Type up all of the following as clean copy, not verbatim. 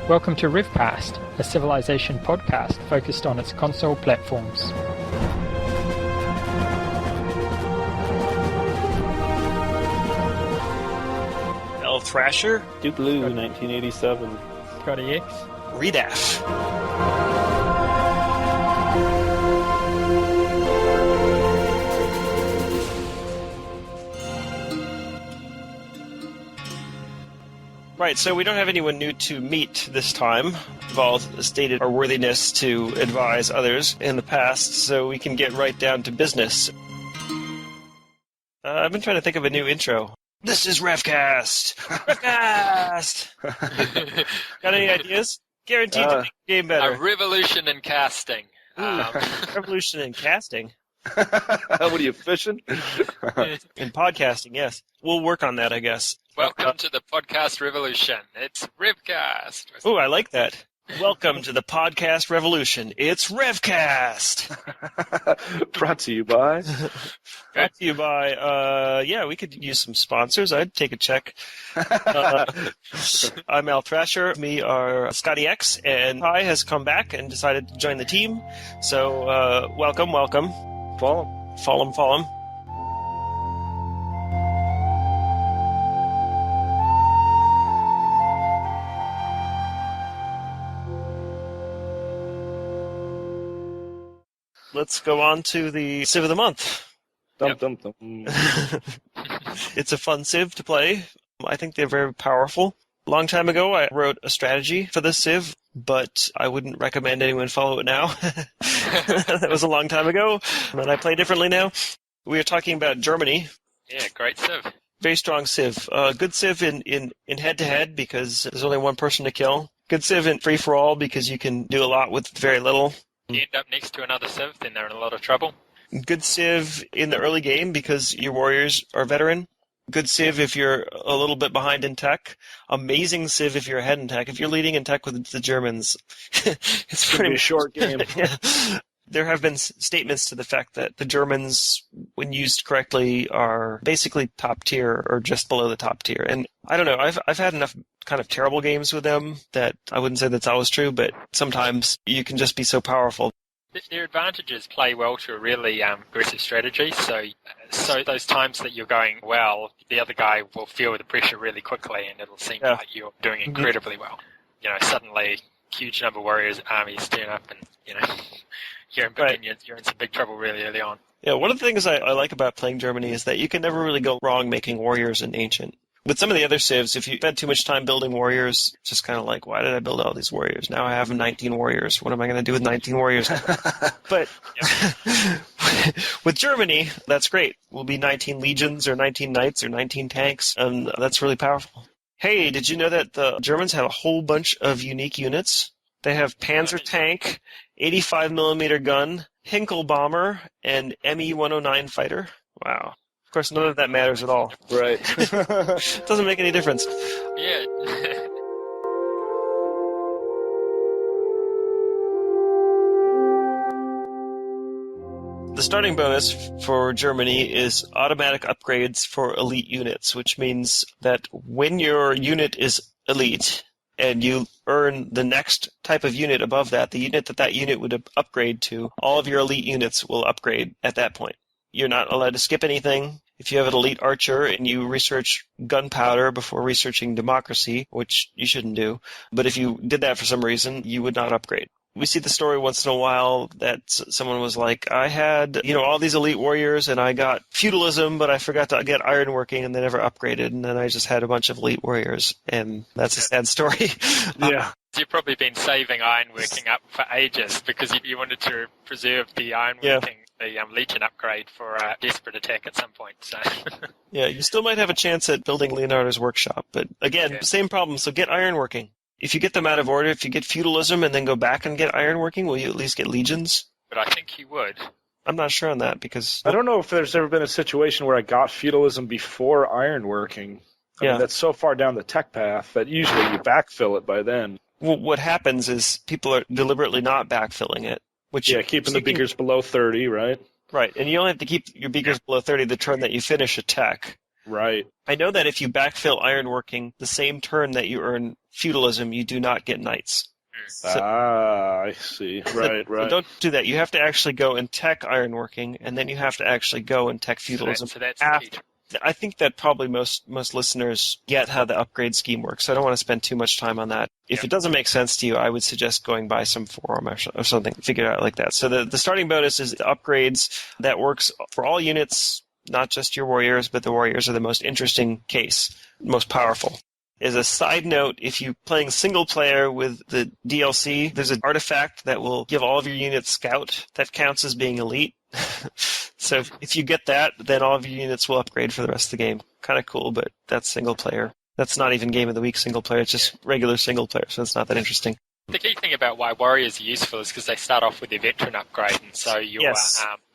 Welcome to RevCast, a civilization podcast focused on its console platforms. Elthrasher, Blue, 1987. ScottieX. REDAF. Right, so we don't have anyone new to meet this time. We've all stated our worthiness to advise others in the past, so we can get right down to business. I've been trying to think of a new intro. This is RevCast! RevCast! Got any ideas? Guaranteed to make the game better. A revolution in casting. Revolution in casting? What are you, fishing? In podcasting, yes. We'll work on that, I guess. Welcome to the podcast revolution. It's RevCast. Ooh, I like that. Welcome to the podcast revolution. It's RevCast. Brought to you by... Brought to you by, we could use some sponsors. I'd take a check. I'm elthrasher. Me are ScottieX, and Ty has come back and decided to join the team. So, welcome. Follow him. Let's go on to the Civ of the Month. Dum. It's a fun Civ to play. I think they're very powerful. A long time ago, I wrote a strategy for this Civ, but I wouldn't recommend anyone follow it now. That was a long time ago, and I play differently now. We are talking about Germany. Yeah, great Civ. Very strong Civ. Good Civ in head-to-head because there's only one person to kill. Good Civ in free-for-all because you can do a lot with very little. You end up next to another Civ, then they're in a lot of trouble. Good Civ in the early game because your warriors are veteran. Good Civ if you're a little bit behind in tech. Amazing Civ if you're ahead in tech. If you're leading in tech with the Germans, it's pretty a short game. Yeah. There have been statements to the fact that the Germans, when used correctly, are basically top tier or just below the top tier. And I don't know, I've had enough kind of terrible games with them that I wouldn't say that's always true, but sometimes you can just be so powerful. Their advantages play well to a really aggressive strategy, so those times that you're going well, the other guy will feel the pressure really quickly and it'll seem like you're doing incredibly well. You know, suddenly huge number of warriors, armies turn up and, you're in some big trouble really early on. Yeah, one of the things I like about playing Germany is that you can never really go wrong making warriors in Ancient. With some of the other civs, if you spend too much time building warriors, it's just kind of like, why did I build all these warriors? Now I have 19 warriors. What am I going to do with 19 warriors? But with Germany, that's great. We'll be 19 legions or 19 knights or 19 tanks, and that's really powerful. Hey, did you know that the Germans have a whole bunch of unique units? They have Panzer tank, 85mm gun, Hinkel bomber, and Me-109 fighter. Wow. Of course, none of that matters at all. Right. Doesn't make any difference. Yeah. The starting bonus for Germany is automatic upgrades for elite units, which means that when your unit is elite and you earn the next type of unit above that, the unit that unit would upgrade to, all of your elite units will upgrade at that point. You're not allowed to skip anything. If you have an elite archer and you research gunpowder before researching democracy, which you shouldn't do, but if you did that for some reason, you would not upgrade. We see the story once in a while that someone was like, I had, all these elite warriors and I got feudalism, but I forgot to get ironworking and they never upgraded, and then I just had a bunch of elite warriors, and that's a sad story. Yeah. You've probably been saving ironworking up for ages because you wanted to preserve the ironworking. Yeah. The Legion upgrade for a desperate attack at some point. So. Yeah, you still might have a chance at building Leonardo's workshop, but again, same problem, so get ironworking. If you get them out of order, if you get feudalism and then go back and get ironworking, will you at least get legions? But I think you would. I'm not sure on that because... I don't know if there's ever been a situation where I got feudalism before ironworking. I mean, that's so far down the tech path that usually you backfill it by then. Well, what happens is people are deliberately not backfilling it. Keeping the beakers below 30, right? Right, and you only have to keep your beakers below 30 the turn that you finish a tech. Right. I know that if you backfill ironworking the same turn that you earn feudalism, you do not get knights. I see. Right. So don't do that. You have to actually go and tech ironworking, and then you have to actually go and tech feudalism. So that's the key. I think that probably most listeners get how the upgrade scheme works, so I don't want to spend too much time on that. If it doesn't make sense to you, I would suggest going by some forum or something, figure it out like that. So the starting bonus is upgrades that works for all units, not just your warriors, but the warriors are the most interesting case, most powerful. As a side note, if you're playing single player with the DLC, there's an artifact that will give all of your units scout that counts as being elite. So if you get that, then all of your units will upgrade for the rest of the game. Kind of cool, but that's single player. That's not even Game of the Week single player. It's just regular single player, so it's not that interesting. The key thing about why warriors are useful is because they start off with their veteran upgrade, and so you're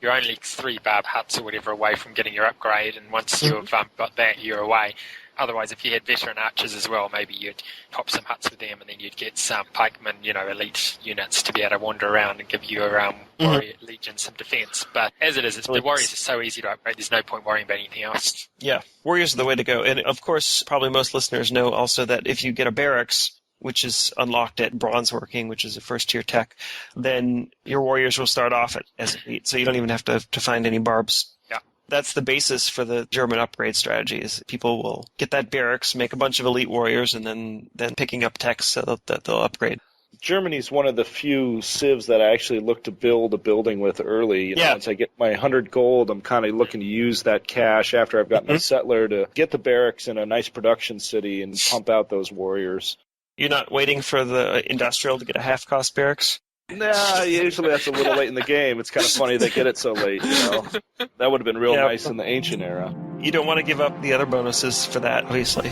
only 3 barb huts or whatever away from getting your upgrade, and once you've got that, you're away. Otherwise, if you had veteran archers as well, maybe you'd pop some huts with them, and then you'd get some pikemen, elite units to be able to wander around and give your warrior legion some defense. But as it is, the warriors are so easy to upgrade, there's no point worrying about anything else. Yeah, warriors are the way to go. And of course, probably most listeners know also that if you get a barracks, which is unlocked at bronze working, which is a first-tier tech, then your warriors will start off as elite, so you don't even have to find any barbs. That's the basis for the German upgrade strategy, is people will get that barracks, make a bunch of elite warriors, and then picking up techs so that they'll upgrade. Germany's one of the few civs that I actually look to build a building with early. Once I get my 100 gold, I'm kind of looking to use that cash after I've got my settler to get the barracks in a nice production city and pump out those warriors. You're not waiting for the industrial to get a half-cost barracks? Nah, usually that's a little late in the game. It's kind of funny they get it so late, That would have been real nice in the ancient era. You don't want to give up the other bonuses for that, obviously.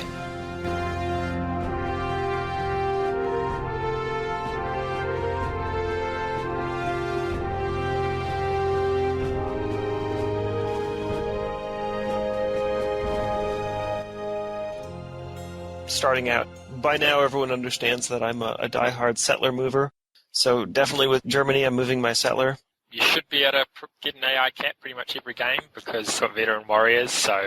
Starting out, by now everyone understands that I'm a diehard settler mover. So definitely with Germany, I'm moving my settler. You should be able to get an AI cap pretty much every game because you've got veteran warriors. So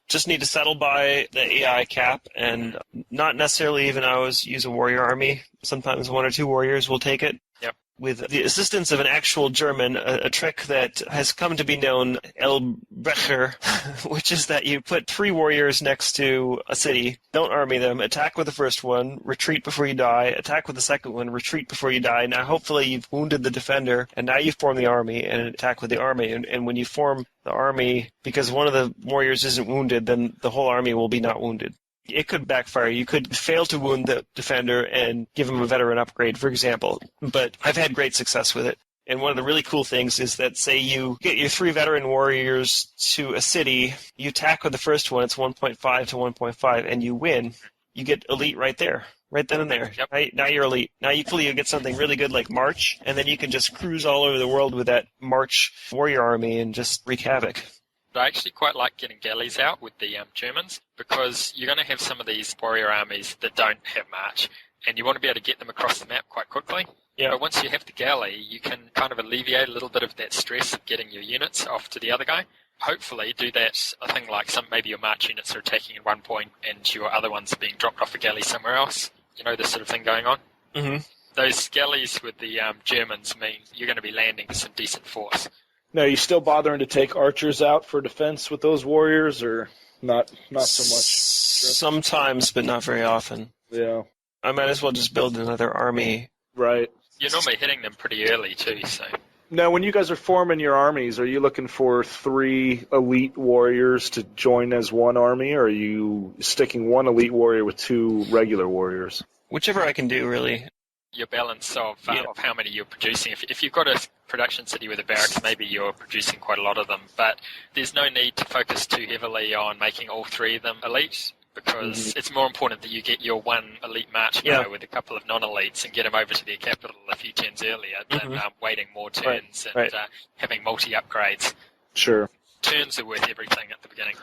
just need to settle by the AI cap, and not necessarily even always use a warrior army. Sometimes 1 or 2 warriors will take it. Yep. With the assistance of an actual German, a trick that has come to be known, elthrasher, which is that you put 3 warriors next to a city, don't army them, attack with the first one, retreat before you die, attack with the second one, retreat before you die. Now hopefully you've wounded the defender, and now you form the army and attack with the army. And when you form the army, because one of the warriors isn't wounded, then the whole army will be not wounded. It could backfire. You could fail to wound the defender and give him a veteran upgrade, for example. But I've had great success with it. And one of the really cool things is that, say you get your 3 veteran warriors to a city, you attack with the first one, it's 1.5 to 1.5, and you win. You get elite right there, right then and there. Yep. Right? Now you're elite. Now you get something really good like March, and then you can just cruise all over the world with that March warrior army and just wreak havoc. I actually quite like getting galleys out with the Germans because you're going to have some of these warrior armies that don't have march, and you want to be able to get them across the map quite quickly. Yeah. But once you have the galley, you can kind of alleviate a little bit of that stress of getting your units off to the other guy. Hopefully do that, a thing like maybe your march units are attacking at one point and your other ones are being dropped off a galley somewhere else. This sort of thing going on. Mm-hmm. Those galleys with the Germans mean you're going to be landing with some decent force. Now, are you still bothering to take archers out for defense with those warriors, or not so much? Sometimes, but not very often. Yeah. I might as well just build another army. Right. You're normally hitting them pretty early, too, so... Now, when you guys are forming your armies, are you looking for 3 elite warriors to join as one army, or are you sticking 1 elite warrior with 2 regular warriors? Whichever I can do, really. Your balance of how many you're producing. If you've got a production city with a barracks, maybe you're producing quite a lot of them, but there's no need to focus too heavily on making all 3 of them elite, because it's more important that you get your 1 elite march with a couple of non-elites and get them over to their capital a few turns earlier than waiting more turns and having multi-upgrades. Sure. Turns are worth everything at the beginning.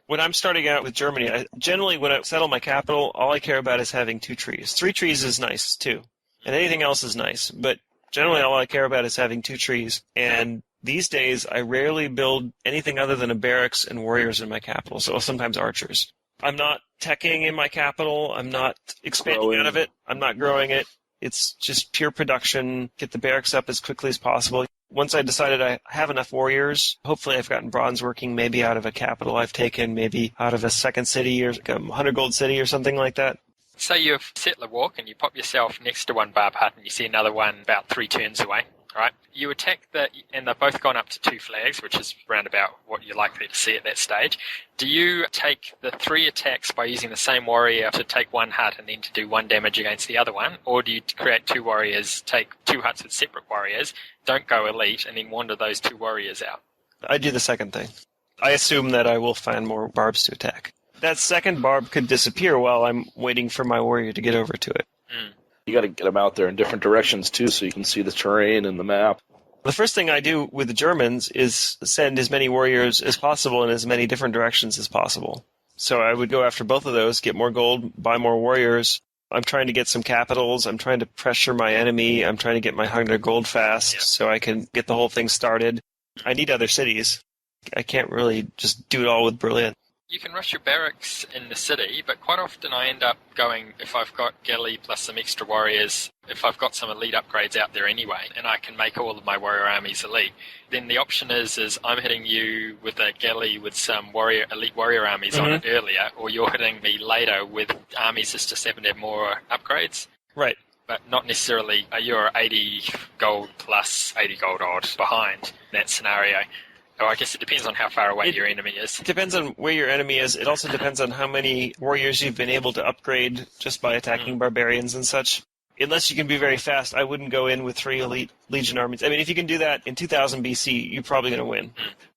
When I'm starting out with Germany, generally when I settle my capital, all I care about is having 2 trees. 3 trees is nice, too. And anything else is nice, but generally all I care about is having 2 trees. And These days, I rarely build anything other than a barracks and warriors in my capital, so sometimes archers. I'm not teching in my capital. I'm not expanding out of it. I'm not growing it. It's just pure production, get the barracks up as quickly as possible. Once I decided I have enough warriors, hopefully I've gotten bronze working maybe out of a capital I've taken, maybe out of a second city or like a 100 gold city or something like that. Say you've settler walk and you pop yourself next to one barb hut and you see another one about 3 turns away. Right. You attack and they've both gone up to 2 flags, which is round about what you're likely to see at that stage. Do you take the 3 attacks by using the same warrior to take 1 hut and then to do 1 damage against the other one? Or do you create 2 warriors, take 2 huts with separate warriors, don't go elite, and then wander those 2 warriors out? I do the second thing. I assume that I will find more barbs to attack. That second barb could disappear while I'm waiting for my warrior to get over to it. Mm. You got to get them out there in different directions, too, so you can see the terrain and the map. The first thing I do with the Germans is send as many warriors as possible in as many different directions as possible. So I would go after both of those, get more gold, buy more warriors. I'm trying to get some capitals. I'm trying to pressure my enemy. I'm trying to get my 100 gold fast so I can get the whole thing started. I need other cities. I can't really just do it all with Berlin. You can rush your barracks in the city, but quite often I end up going, if I've got galley plus some extra warriors, if I've got some elite upgrades out there anyway, and I can make all of my warrior armies elite, then the option is I'm hitting you with a galley with some elite warrior armies on it earlier, or you're hitting me later with armies that just happen to have more upgrades. Right. But not necessarily you're 80 gold plus 80 gold odd behind that scenario. Oh, I guess it depends on how far away your enemy is. It depends on where your enemy is. It also depends on how many warriors you've been able to upgrade just by attacking barbarians and such. Unless you can be very fast, I wouldn't go in with 3 elite legion armies. I mean, if you can do that in 2000 BC, you're probably going to win.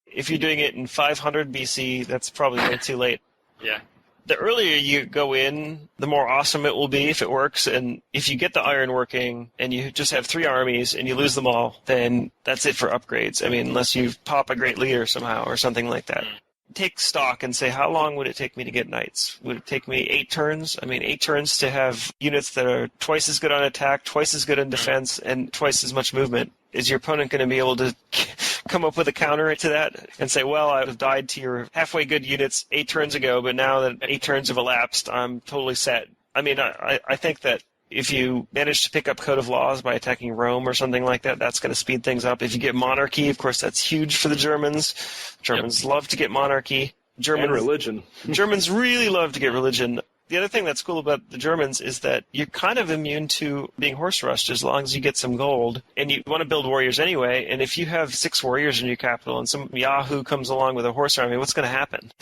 If you're doing it in 500 BC, that's probably way too late. Yeah. The earlier you go in, the more awesome it will be if it works. And if you get the iron working and you just have 3 armies and you lose them all, then that's it for upgrades. I mean, unless you pop a great leader somehow or something like that. Take stock and say, how long would it take me to get knights? Would it take me 8 turns? I mean, 8 turns to have units that are twice as good on attack, twice as good on defense, and twice as much movement. Is your opponent going to be able to come up with a counter to that and say, well, I have died to your halfway good units 8 turns ago, but now that 8 turns have elapsed, I'm totally set. I mean, I think that if you manage to pick up Code of Laws by attacking Rome or something like that, that's going to speed things up. If you get monarchy, of course, that's huge for the Germans. Germans love to get monarchy. And religion. Germans really love to get religion. The other thing that's cool about the Germans is that you're kind of immune to being horse rushed as long as you get some gold. And you want to build warriors anyway, and if you have 6 warriors in your capital and some yahoo comes along with a horse army, what's going to happen?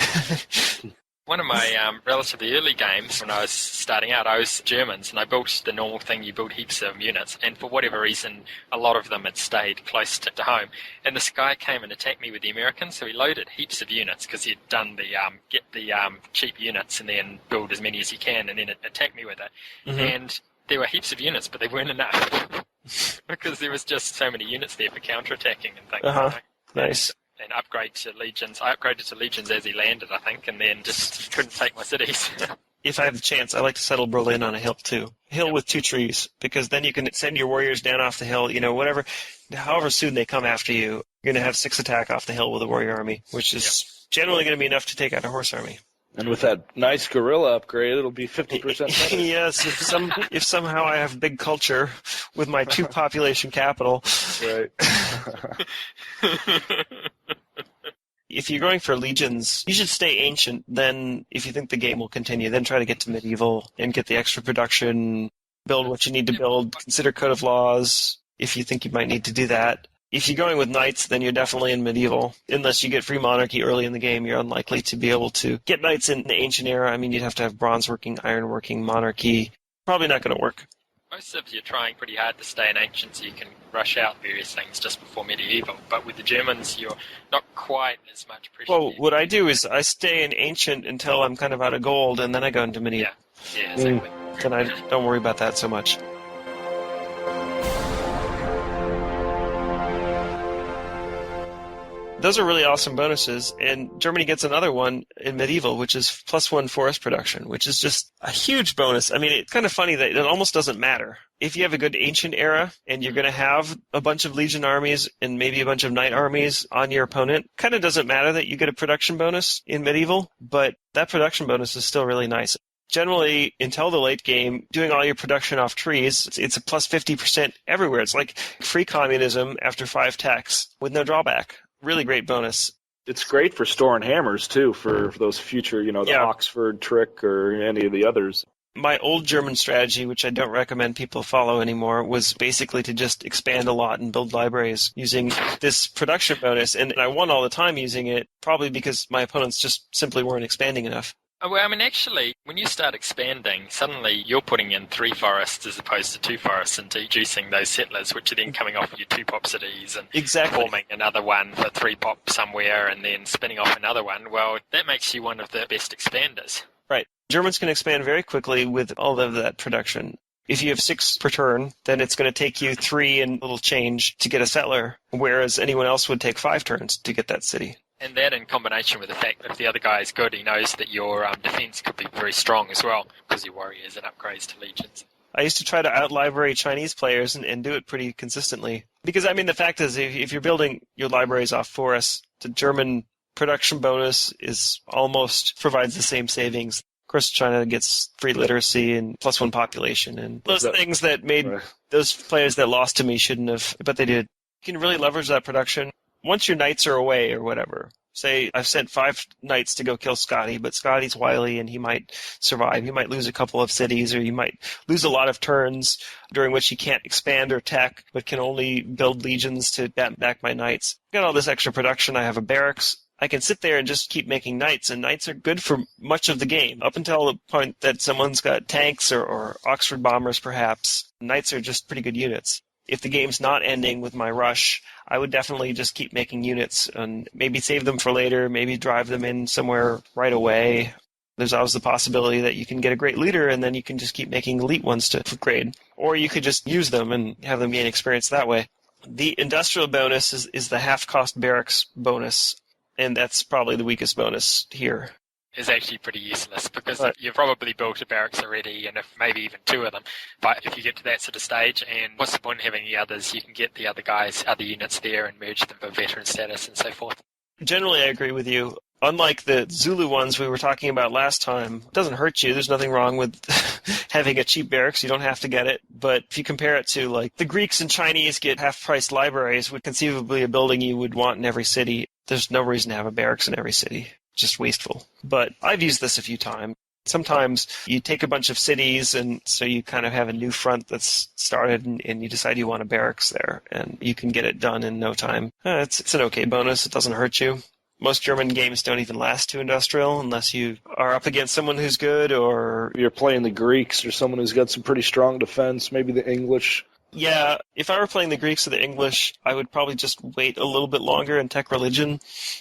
One of my relatively early games when I was starting out, I was Germans, and I built the normal thing, you build heaps of units, and for whatever reason, a lot of them had stayed close to home. And this guy came and attacked me with the Americans, so he loaded heaps of units, because he'd done the get the cheap units and then build as many as you can, and then attack me with it. And there were heaps of units, but they weren't enough, because there was just so many units there for counterattacking and things like that. Nice. And upgrade to legions. I upgraded to legions as he landed, I think, and then just couldn't take my cities. If I have the chance, I like to settle Berlin on a hill too. A hill with 2 trees, because then you can send your warriors down off the hill. You know, however soon they come after you, you're going to have 6 attack off the hill with a warrior army, which is generally going to be enough to take out a horse army. And with that nice guerrilla upgrade, it'll be 50% better. Yes, if somehow I have big culture with my 2 population capital. Right. If you're going for legions, you should stay ancient. Then, if you think the game will continue, then try to get to medieval and get the extra production, build what you need to build, consider Code of Laws if you think you might need to do that. If you're going with knights, then you're definitely in medieval. Unless you get free monarchy early in the game, you're unlikely to be able to get knights in the ancient era. I mean, you'd have to have bronze working, iron working, monarchy. Probably not going to work. Most of you are trying pretty hard to stay in ancient so you can rush out various things just before medieval. But with the Germans, you're not quite as much pressure. Well, what I do is I stay in ancient until I'm kind of out of gold, and then I go into medieval. Yeah, exactly. Then I don't worry about that so much. Those are really awesome bonuses, and Germany gets another one in medieval, which is +1 forest production, which is just a huge bonus. I mean, it's kind of funny that it almost doesn't matter. If you have a good ancient era and you're going to have a bunch of legion armies and maybe a bunch of knight armies on your opponent, kind of doesn't matter that you get a production bonus in medieval, but that production bonus is still really nice. Generally, until the late game, doing all your production off trees, it's a +50% everywhere. It's like free communism after 5 techs with no drawback. Really great bonus. It's great for storing hammers, too, for those future, the Oxford trick or any of the others. My old German strategy, which I don't recommend people follow anymore, was basically to just expand a lot and build libraries using this production bonus. And I won all the time using it, probably because my opponents just simply weren't expanding enough. Well, I mean, actually, when you start expanding, suddenly you're putting in 3 forests as opposed to 2 forests and reducing those settlers, which are then coming off your 2-pop cities and forming another one for 3-pop somewhere and then spinning off another one. Well, that makes you one of the best expanders. Right. Germans can expand very quickly with all of that production. If you have 6 per turn, then it's going to take you 3 and a little change to get a settler, whereas anyone else would take 5 turns to get that city. And that in combination with the fact that if the other guy is good, he knows that your defense could be very strong as well, because your warriors and upgrades to legions. I used to try to out-library Chinese players and do it pretty consistently. Because, I mean, the fact is, if you're building your libraries off forests, the German production bonus almost provides the same savings. Of course, China gets free literacy and +1 population, and those things that made those players that lost to me shouldn't have, but they did. You can really leverage that production. Once your knights are away or whatever, say I've sent 5 knights to go kill Scottie, but Scottie's wily and he might survive. He might lose a couple of cities, or he might lose a lot of turns during which he can't expand or tech, but can only build legions to back my knights. I've got all this extra production. I have a barracks. I can sit there and just keep making knights, and knights are good for much of the game, up until the point that someone's got tanks or Oxford bombers perhaps. Knights are just pretty good units. If the game's not ending with my rush, I would definitely just keep making units and maybe save them for later, maybe drive them in somewhere right away. There's always the possibility that you can get a great leader and then you can just keep making elite ones to upgrade. Or you could just use them and have them gain experience that way. The industrial bonus is the half-cost barracks bonus, and that's probably the weakest bonus here. Is actually pretty useless because you've probably built a barracks already, and if maybe even 2 of them. But if you get to that sort of stage, and what's the point of having the others? You can get the other guys, other units there, and merge them for veteran status and so forth. Generally, I agree with you. Unlike the Zulu ones we were talking about last time, it doesn't hurt you. There's nothing wrong with having a cheap barracks. You don't have to get it. But if you compare it to, like, the Greeks and Chinese get half-priced libraries, with conceivably a building you would want in every city, there's no reason to have a barracks in every city. Just wasteful. But I've used this a few times. Sometimes you take a bunch of cities, and so you kind of have a new front that's started, and you decide you want a barracks there, and you can get it done in no time. It's an okay bonus. It doesn't hurt you. Most German games don't even last to industrial unless you are up against someone who's good, or you're playing the Greeks or someone who's got some pretty strong defense, maybe the English. Yeah, if I were playing the Greeks or the English, I would probably just wait a little bit longer and tech religion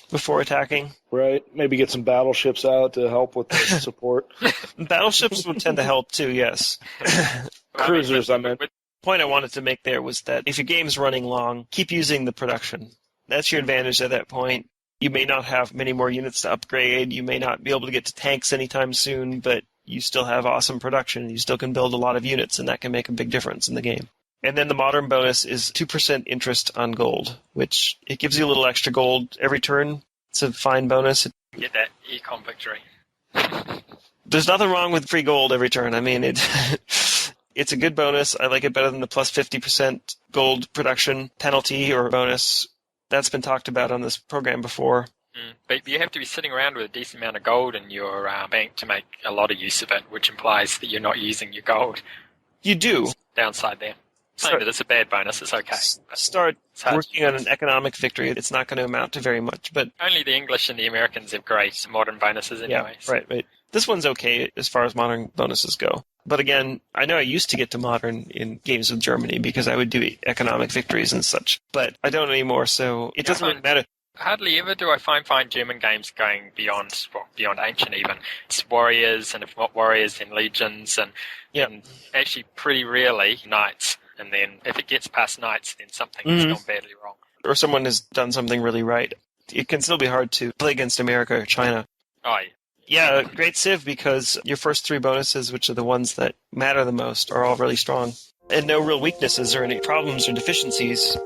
before attacking. Right. Maybe get some battleships out to help with the support. Battleships would tend to help too, yes. Cruisers, I meant. The point I wanted to make there was that if your game's running long, keep using the production. That's your advantage at that point. You may not have many more units to upgrade. You may not be able to get to tanks anytime soon, but you still have awesome production. You still can build a lot of units, and that can make a big difference in the game. And then the modern bonus is 2% interest on gold, which it gives you a little extra gold every turn. It's a fine bonus. Get that econ victory. There's nothing wrong with free gold every turn. I mean, it's a good bonus. I like it better than the plus 50% gold production penalty or bonus. That's been talked about on this program before. But you have to be sitting around with a decent amount of gold in your bank to make a lot of use of it, which implies that you're not using your gold. You do. Downside there. Saying that it's a bad bonus, it's okay. Start working on an economic victory. It's not going to amount to very much. But only the English and the Americans have great modern bonuses anyway. Yeah, right. This one's okay as far as modern bonuses go. But again, I know I used to get to modern in games with Germany because I would do economic victories and such. But I don't anymore, so it doesn't really matter. Hardly ever do I find German games going beyond ancient even. It's warriors, and if not warriors, then legions, and actually pretty rarely knights. And then if it gets past knights, then something has gone badly wrong. Or someone has done something really right. it can still be hard to play against America or China. Oh, Yeah, great Civ because your first 3 bonuses, which are the ones that matter the most, are all really strong. And no real weaknesses or any problems or deficiencies.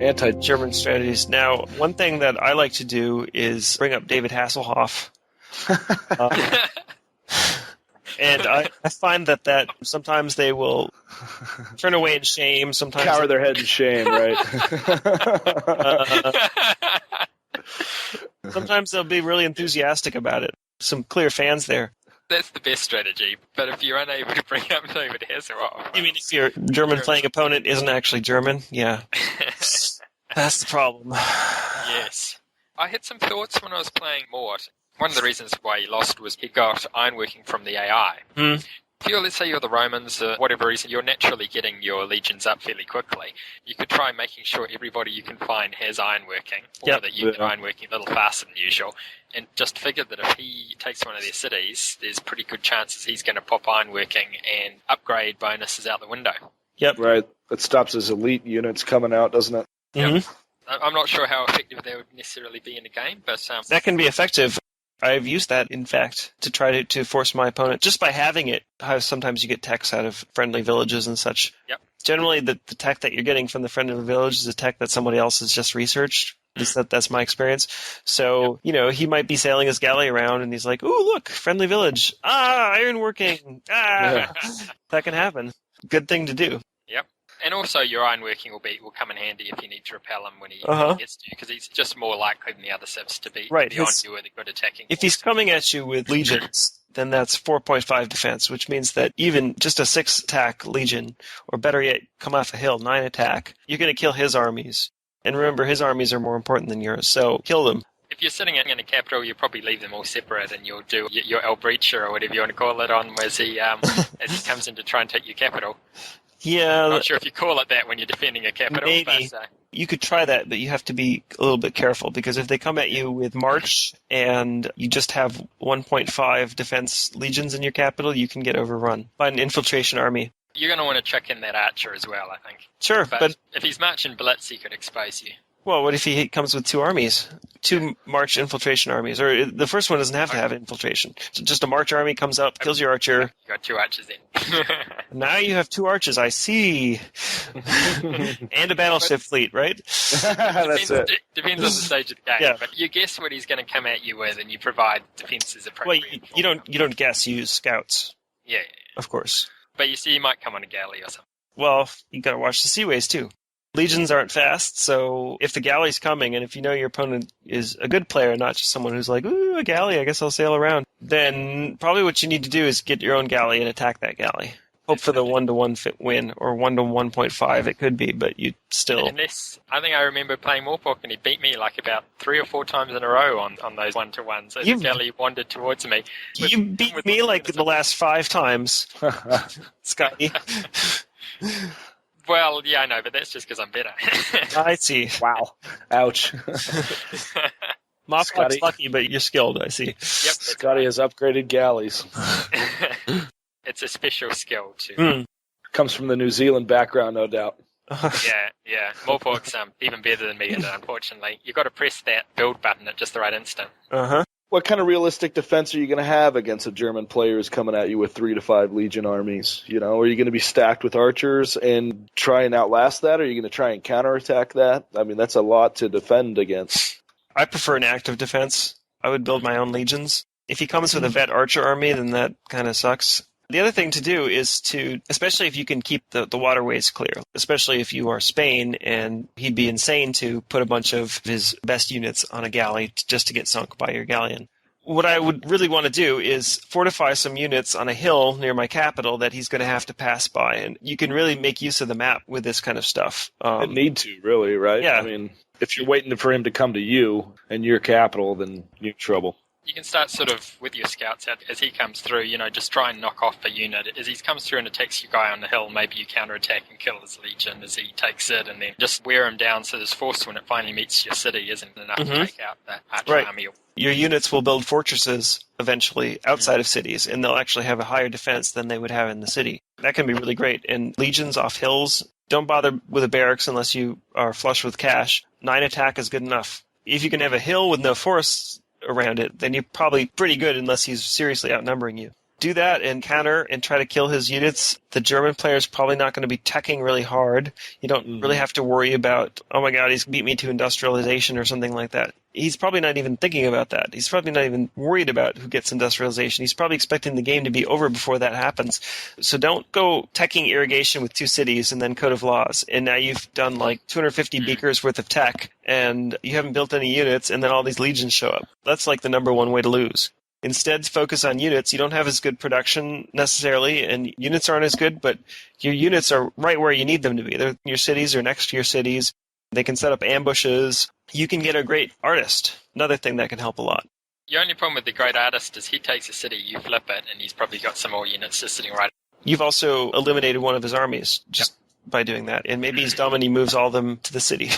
Anti-German strategies. Now, one thing that I like to do is bring up David Hasselhoff. And I find that sometimes they will turn away in shame. Sometimes cower their head in shame, right? Sometimes they'll be really enthusiastic about it. Some clear fans there. That's the best strategy. But if you're unable to bring up David Hasselhoff... You mean if your German playing opponent isn't actually German? Yeah. That's the problem. Yes. I had some thoughts when I was playing Mort. One of the reasons why he lost was he got ironworking from the AI. Let's say you're the Romans, for whatever reason, you're naturally getting your legions up fairly quickly. You could try making sure everybody you can find has ironworking, or that you get ironworking a little faster than usual, and just figure that if he takes one of their cities, there's pretty good chances he's going to pop ironworking and upgrade bonuses out the window. Yep. Right. That stops his elite units coming out, doesn't it? Yep. I'm not sure how effective they would necessarily be in a game, but... that can be effective. I've used that, in fact, to try to force my opponent. Just by having it, how sometimes you get techs out of friendly villages and such. Yep. Generally, the tech that you're getting from the friendly village is a tech that somebody else has just researched. At least that's my experience. So, he might be sailing his galley around, and he's like, ooh, look, friendly village. Ironworking. That can happen. Good thing to do. Yep. And also your ironworking will come in handy if you need to repel him when he gets to you, because he's just more likely than the other civs to be on you with a good attacking If he's coming at you with legions, then that's 4.5 defense, which means that even just a 6 attack legion, or better yet, come off a hill, 9 attack, you're going to kill his armies. And remember, his armies are more important than yours, so kill them. If you're sitting in a capital, you'll probably leave them all separate, and you'll do your elthrasher or whatever you want to call it on as he comes in to try and take your capital. Yeah, I'm not sure if you call it that when you're defending a capital. Maybe. But, you could try that, but you have to be a little bit careful, because if they come at you with March and you just have 1.5 defense legions in your capital, you can get overrun by an infiltration army. You're going to want to check in that archer as well, I think. Sure, but if he's marching blitz, he could expose you. Well, what if he comes with 2 armies? 2 March infiltration armies. Or the first one doesn't have to have infiltration. So just a March army comes up, kills your archer. You got 2 archers then. Now you have 2 archers, I see. And a battleship fleet, right? That's it. Depends on the stage of the game. Yeah. But you guess what he's going to come at you with, and you provide defenses appropriate. Well, you don't guess, you use scouts. Yeah. Of course. But you see, you might come on a galley or something. Well, you got to watch the seaways, too. Legions aren't fast, so if the galley's coming, and if you know your opponent is a good player, not just someone who's like, ooh, a galley, I guess I'll sail around, then probably what you need to do is get your own galley and attack that galley. Hope for the 1-to-1 fit win, or 1-to-1.5 it could be, but you still... Unless, I think I remember playing Morpork, and he beat me like about 3 or 4 times in a row on those 1-to-1s. So the galley wandered towards me. You beat me like the last 5 times, Scotty. Well, yeah, I know, but that's just because I'm better. I see. Wow. Ouch. Mopcock's lucky, but you're skilled, I see. Yep. Scotty has upgraded galleys. It's a special skill, too. Comes from the New Zealand background, no doubt. Yeah. Morpork's even better than me, unfortunately. You've got to press that build button at just the right instant. What kind of realistic defense are you going to have against a German player who's coming at you with 3 to 5 Legion armies? Are you going to be stacked with archers and try and outlast that? Or are you going to try and counterattack that? I mean, that's a lot to defend against. I prefer an active defense. I would build my own legions. If he comes with a vet archer army, then that kind of sucks. The other thing to do is to, especially if you can keep the waterways clear, especially if you are Spain, and he'd be insane to put a bunch of his best units on a galley just to get sunk by your galleon. What I would really want to do is fortify some units on a hill near my capital that he's going to have to pass by, and you can really make use of the map with this kind of stuff. You need to, really, right? Yeah. I mean, if you're waiting for him to come to you and your capital, then you're in trouble. You can start sort of with your scouts out as he comes through, just try and knock off a unit. As he comes through and attacks your guy on the hill, maybe you counterattack and kill his legion as he takes it, and then just wear him down so his force, when it finally meets your city, isn't enough to take out the archer army. Your units will build fortresses eventually outside of cities, and they'll actually have a higher defense than they would have in the city. That can be really great. And legions off hills, don't bother with a barracks unless you are flush with cash. 9 attack is good enough. If you can have a hill with no forests around it, then you're probably pretty good unless he's seriously outnumbering you. Do that and counter and try to kill his units. The German player's probably not going to be teching really hard. You don't really have to worry about, oh my god, he's beat me to industrialization or something like that. He's probably not even thinking about that. He's probably not even worried about who gets industrialization. He's probably expecting the game to be over before that happens. So don't go teching irrigation with 2 cities and then Code of Laws. And now you've done like 250 beakers worth of tech and you haven't built any units and then all these legions show up. That's like the number one way to lose. Instead, focus on units. You don't have as good production necessarily, and units aren't as good, but your units are right where you need them to be. They're in your cities or next to your cities. They can set up ambushes. You can get a great artist, another thing that can help a lot. The only problem with the great artist is he takes a city, you flip it, and he's probably got some more units just sitting right. You've also eliminated one of his armies just by doing that, and maybe he's dumb and he moves all of them to the city.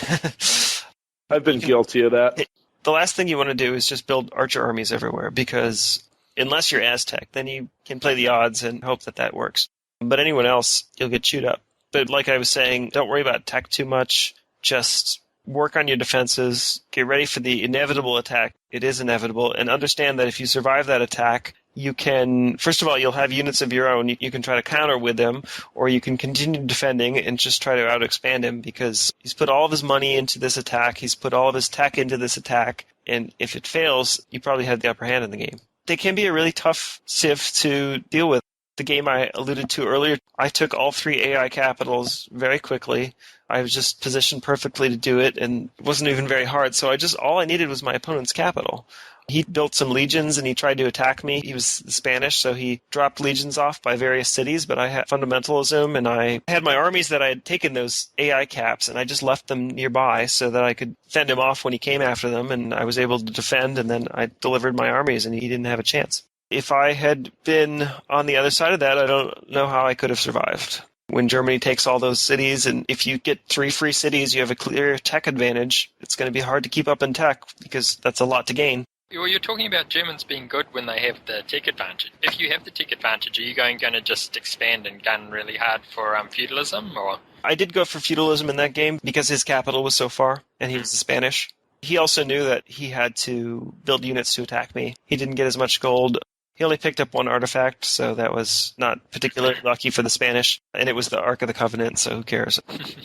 I've been guilty of that. The last thing you want to do is just build archer armies everywhere, because unless you're Aztec, then you can play the odds and hope that that works. But anyone else, you'll get chewed up. But like I was saying, don't worry about tech too much. Just work on your defenses. Get ready for the inevitable attack. It is inevitable. And understand that if you survive that attack, you can, first of all, you'll have units of your own. You can try to counter with them, or you can continue defending and just try to out-expand him, because he's put all of his money into this attack. He's put all of his tech into this attack. And if it fails, you probably have the upper hand in the game. They can be a really tough civ to deal with. The game I alluded to earlier, I took all 3 AI capitals very quickly. I was just positioned perfectly to do it, and it wasn't even very hard. So all I needed was my opponent's capital. He built some legions and he tried to attack me. He was Spanish, so he dropped legions off by various cities, but I had fundamentalism, and I had my armies that I had taken those AI caps, and I just left them nearby so that I could fend him off when he came after them, and I was able to defend, and then I delivered my armies, and he didn't have a chance. If I had been on the other side of that, I don't know how I could have survived. When Germany takes all those cities, and if you get 3 free cities, you have a clear tech advantage. It's going to be hard to keep up in tech, because that's a lot to gain. Well, you're talking about Germans being good when they have the tech advantage. If you have the tech advantage, are you going to just expand and gun really hard for feudalism? Or I did go for feudalism in that game because his capital was so far, and he was Spanish. He also knew that he had to build units to attack me. He didn't get as much gold. He only picked up 1 artifact, so that was not particularly lucky for the Spanish. And it was the Ark of the Covenant, so who cares?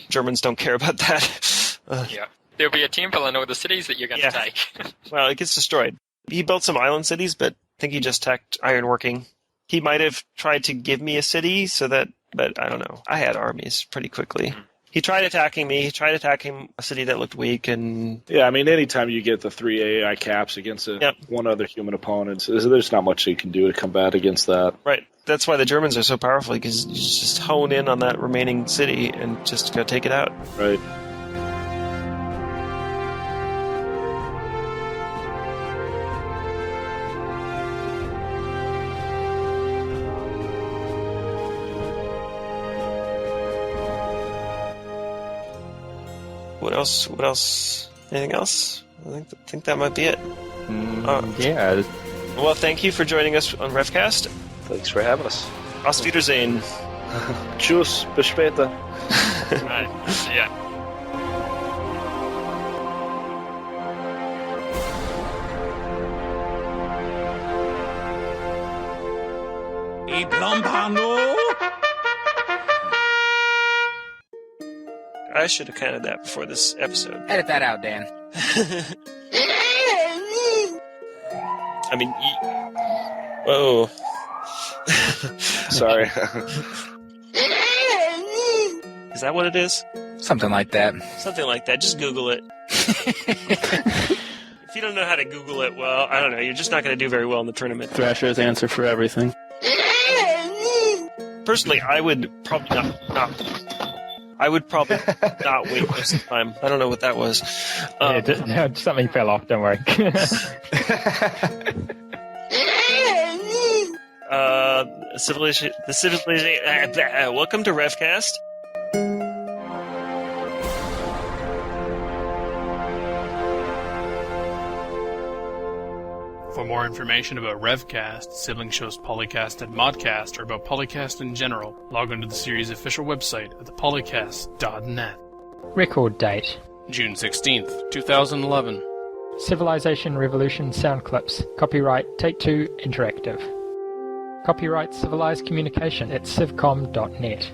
Germans don't care about that. Yeah. There'll be a temple in all the cities that you're going to take. Well, it gets destroyed. He built some island cities, but I think he just teched ironworking. He might have tried to give me a city, but I don't know. I had armies pretty quickly. He tried attacking me. He tried attacking a city that looked weak, and yeah, I mean, anytime you get the 3 AI caps against one other human opponent, there's not much you can do to combat against that. Right. That's why the Germans are so powerful, because you just hone in on that remaining city and just go take it out. Right. What else? Anything else? I think that might be it. Yeah. Well, thank you for joining us on RevCast. Thanks for having us. Auf Wiedersehen. Tschüss, bis später. Right. Yeah. E Plompano? I should have counted that before this episode. Edit that out, Dan. I mean, whoa. Sorry. Is that what it is? Something like that. Something like that. Just Google it. If you don't know how to Google it, well, I don't know. You're just not going to do very well in the tournament. Thrasher's answer for everything. Personally, I would probably not. I would probably not wait most of the time. I don't know what that was. Something fell off, don't worry. Welcome to RevCast. For more information about RevCast, sibling shows PolyCast and Modcast, or about PolyCast in general, log on to the series' official website at thepolycast.net. Record date: June 16th, 2011. Civilization Revolution sound clips. Copyright Take Two Interactive. Copyright Civilized Communication at civcom.net.